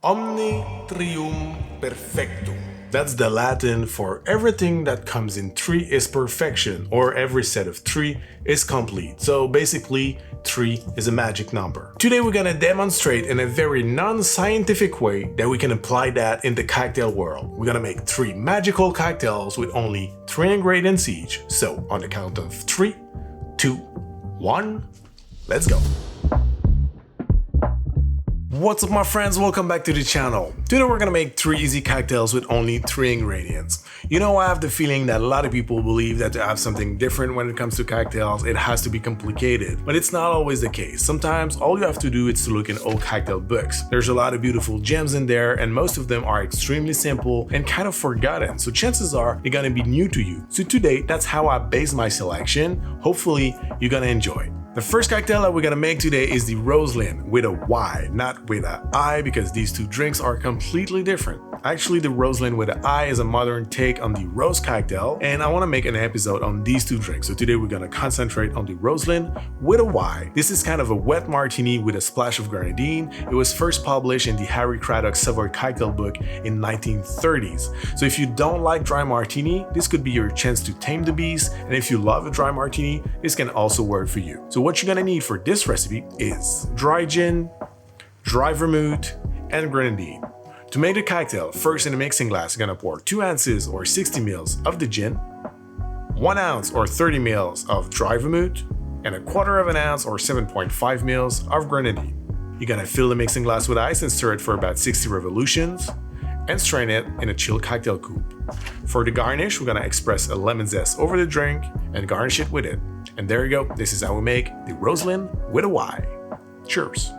Omni trium perfectum. That's the Latin for everything that comes in three is perfection, or every set of three is complete. So basically, 3 is a magic number. Today we're gonna demonstrate in a very non-scientific way that we can apply that in the cocktail world. We're gonna make 3 magical cocktails with only 3 ingredients each. So on the count of 3, 2, 1, let's go. What's up my friends, welcome back to the channel. Today we're gonna make 3 easy cocktails with only 3 ingredients. You know, I have the feeling that a lot of people believe that to have something different when it comes to cocktails, it has to be complicated, but it's not always the case. Sometimes all you have to do is to look in old cocktail books. There's a lot of beautiful gems in there and most of them are extremely simple and kind of forgotten, so chances are they're gonna be new to you. So today, that's how I base my selection. Hopefully, you're gonna enjoy. The first cocktail that we're gonna make today is the Roselyn with a Y, not with an I, because these two drinks are completely different. Actually, the Roselyn with an I is a modern take on the rose cocktail, and I wanna make an episode on these two drinks. So today we're gonna concentrate on the Roselyn with a Y. This is kind of a wet martini with a splash of grenadine. It was first published in the Harry Craddock Savoy Cocktail book in 1930s. So if you don't like dry martini, this could be your chance to tame the beast, and if you love a dry martini, this can also work for you. So what you're gonna need for this recipe is dry gin, dry vermouth, and grenadine. To make the cocktail, first in a mixing glass, you're gonna pour 2 ounces or 60 ml of the gin, 1 ounce or 30 ml of dry vermouth, and 1/4 of an ounce or 7.5 ml of grenadine. You're gonna fill the mixing glass with ice and stir it for about 60 revolutions, and strain it in a chilled cocktail coupe. For the garnish, we're gonna express a lemon zest over the drink and garnish it with it. And there you go, this is how we make the Roselyn with a Y. Cheers.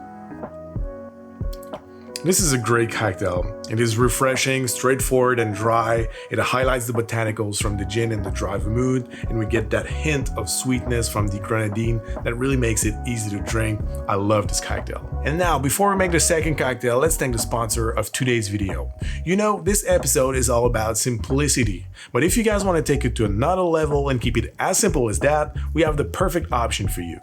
This is a great cocktail. It is refreshing, straightforward, and dry. It highlights the botanicals from the gin and the dry vermouth, and we get that hint of sweetness from the grenadine that really makes it easy to drink. I love this cocktail. And now, before we make the second cocktail, let's thank the sponsor of today's video. You know, this episode is all about simplicity, but if you guys want to take it to another level and keep it as simple as that, we have the perfect option for you.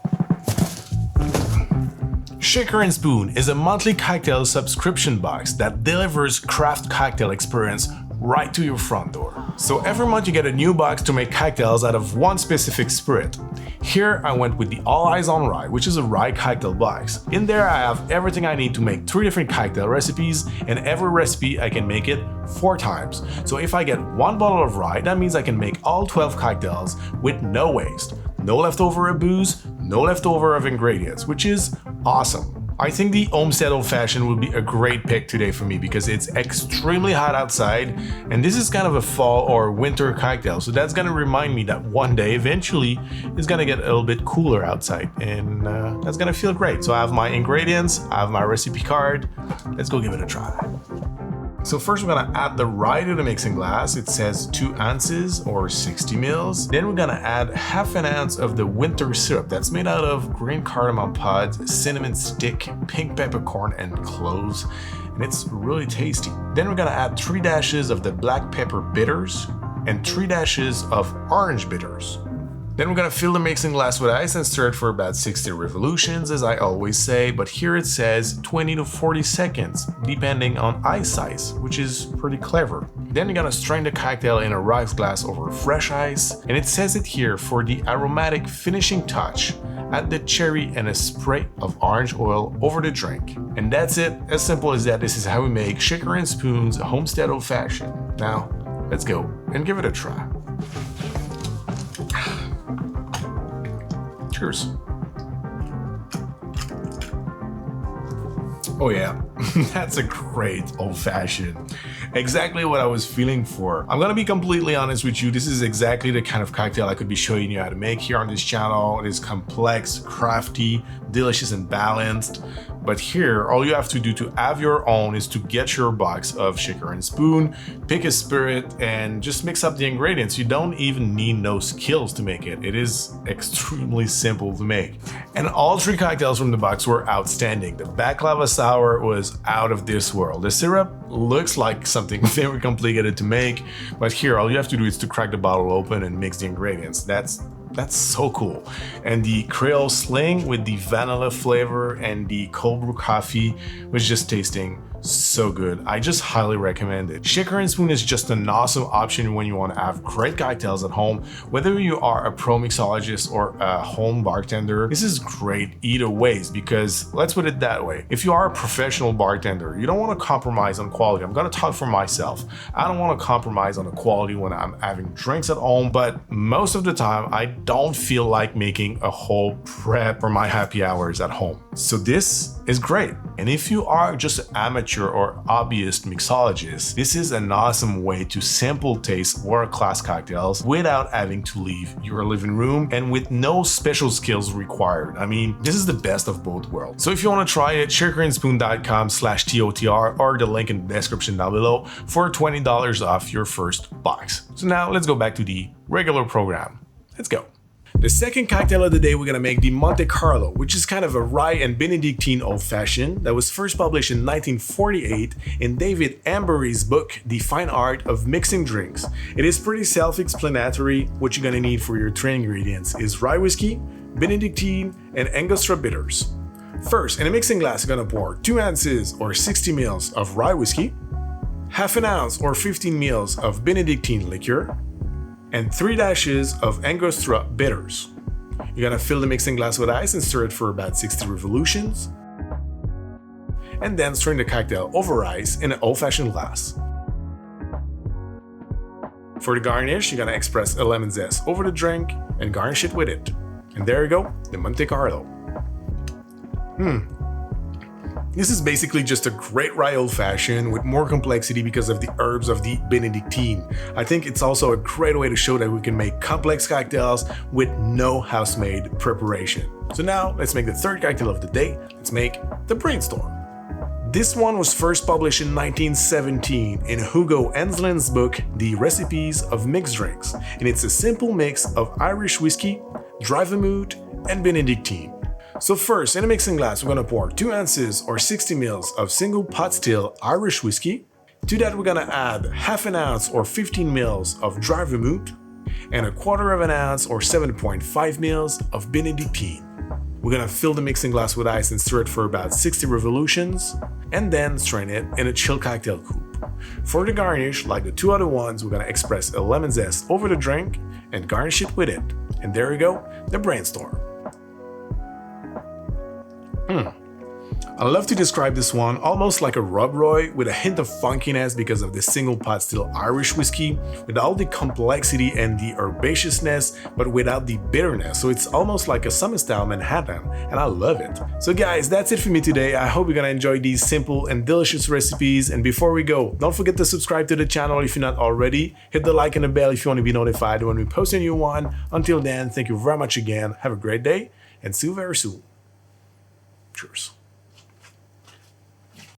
Shaker and Spoon is a monthly cocktail subscription box that delivers craft cocktail experience right to your front door. So every month you get a new box to make cocktails out of one specific spirit. Here I went with the All Eyes on Rye, which is a rye cocktail box. In there I have everything I need to make 3 different cocktail recipes, and every recipe I can make it 4 times. So if I get 1 bottle of rye, that means I can make all 12 cocktails with no waste. No leftover of booze, no leftover of ingredients, which is awesome. I think the Homestead Old Fashioned would be a great pick today for me because it's extremely hot outside and this is kind of a fall or winter cocktail, so that's gonna remind me that one day eventually it's gonna get a little bit cooler outside, and that's gonna feel great. So I have my ingredients, I have my recipe card, let's go give it a try. So first we're gonna add the rye to the mixing glass. It says 2 ounces or 60 ml. Then we're gonna add 1/2 ounce of the winter syrup that's made out of green cardamom pods, cinnamon stick, pink peppercorn, and cloves. And it's really tasty. Then we're gonna add 3 dashes of the black pepper bitters and 3 dashes of orange bitters. Then we're gonna fill the mixing glass with ice and stir it for about 60 revolutions, as I always say, but here it says 20 to 40 seconds, depending on ice size, which is pretty clever. Then you're gonna strain the cocktail in a rocks glass over fresh ice, and it says it here for the aromatic finishing touch, add the cherry and a spray of orange oil over the drink. And that's it, as simple as that. This is how we make Shaker and Spoon's Homestead Old Fashioned. Now, let's go and give it a try. Cheers. Oh yeah, that's a great old-fashioned. Exactly what I was feeling for. I'm gonna be completely honest with you, this is exactly the kind of cocktail I could be showing you how to make here on this channel. It is complex, crafty, delicious, and balanced. But here, all you have to do to have your own is to get your box of Shaker and Spoon, pick a spirit, and just mix up the ingredients. You don't even need no skills to make it. It is extremely simple to make. And all 3 cocktails from the box were outstanding. The baklava sour was out of this world. The syrup looks like something very complicated to make, but here all you have to do is to crack the bottle open and mix the ingredients. That's so cool. And the Creole Sling with the vanilla flavor and the cold brew coffee was just tasting So good. I just highly recommend it. Shaker and spoon is just an awesome option when you want to have great cocktails at home. Whether you are a pro mixologist or a home bartender, this is great either ways, because let's put it that way. If you are a professional bartender, you don't want to compromise on quality. I'm going to talk for myself. I don't want to compromise on the quality when I'm having drinks at home, but most of the time I don't feel like making a whole prep for my happy hours at home. So this is great. And if you are just an amateur or hobbyist mixologist, this is an awesome way to sample taste world-class cocktails without having to leave your living room and with no special skills required. I mean, this is the best of both worlds. So if you want to try it, shakerandspoon.com/TOTR or the link in the description down below for $20 off your first box. So now let's go back to the regular program. Let's go. The second cocktail of the day, we're gonna make the Monte Carlo, which is kind of a rye and Benedictine old-fashioned that was first published in 1948 in David Embury's book, The Fine Art of Mixing Drinks. It is pretty self-explanatory. What you're gonna need for your three ingredients is rye whiskey, Benedictine, and Angostura bitters. First, in a mixing glass, you're gonna pour 2 ounces or 60 ml of rye whiskey, half an ounce or 15 ml of Benedictine liqueur, and 3 dashes of Angostura bitters. You're gonna fill the mixing glass with ice and stir it for about 60 revolutions, and then strain the cocktail over ice in an old-fashioned glass. For the garnish, you're gonna express a lemon zest over the drink and garnish it with it. And there you go, the Monte Carlo. This is basically just a great rye old-fashioned with more complexity because of the herbs of the Benedictine. I think it's also a great way to show that we can make complex cocktails with no house-made preparation. So now let's make the third cocktail of the day. Let's make the Brainstorm. This one was first published in 1917 in Hugo Enslin's book, The Recipes of Mixed Drinks, and it's a simple mix of Irish whiskey, Dry Vermouth, and Benedictine. So first, in a mixing glass, we're gonna pour 2 ounces or 60 ml of single pot still Irish whiskey. To that, we're gonna add half an ounce or 15 ml of Dry Vermouth and 1/4 ounce or 7.5 ml of Benedictine. We're gonna fill the mixing glass with ice and stir it for about 60 revolutions, and then strain it in a chill cocktail coupe. For the garnish, like the two other ones, we're gonna express a lemon zest over the drink and garnish it with it. And there you go, the Brainstorm. I love to describe this one almost like a rub roy with a hint of funkiness because of the single pot still Irish whiskey, with all the complexity and the herbaceousness, but without the bitterness. So it's almost like a summer style Manhattan, and I love it. So guys, that's it for me today. I hope you're gonna enjoy these simple and delicious recipes. And before we go, don't forget to subscribe to the channel if you're not already. Hit the like and the bell if you want to be notified when we post a new one. Until then, thank you very much again. Have a great day, and see you very soon. Cheers.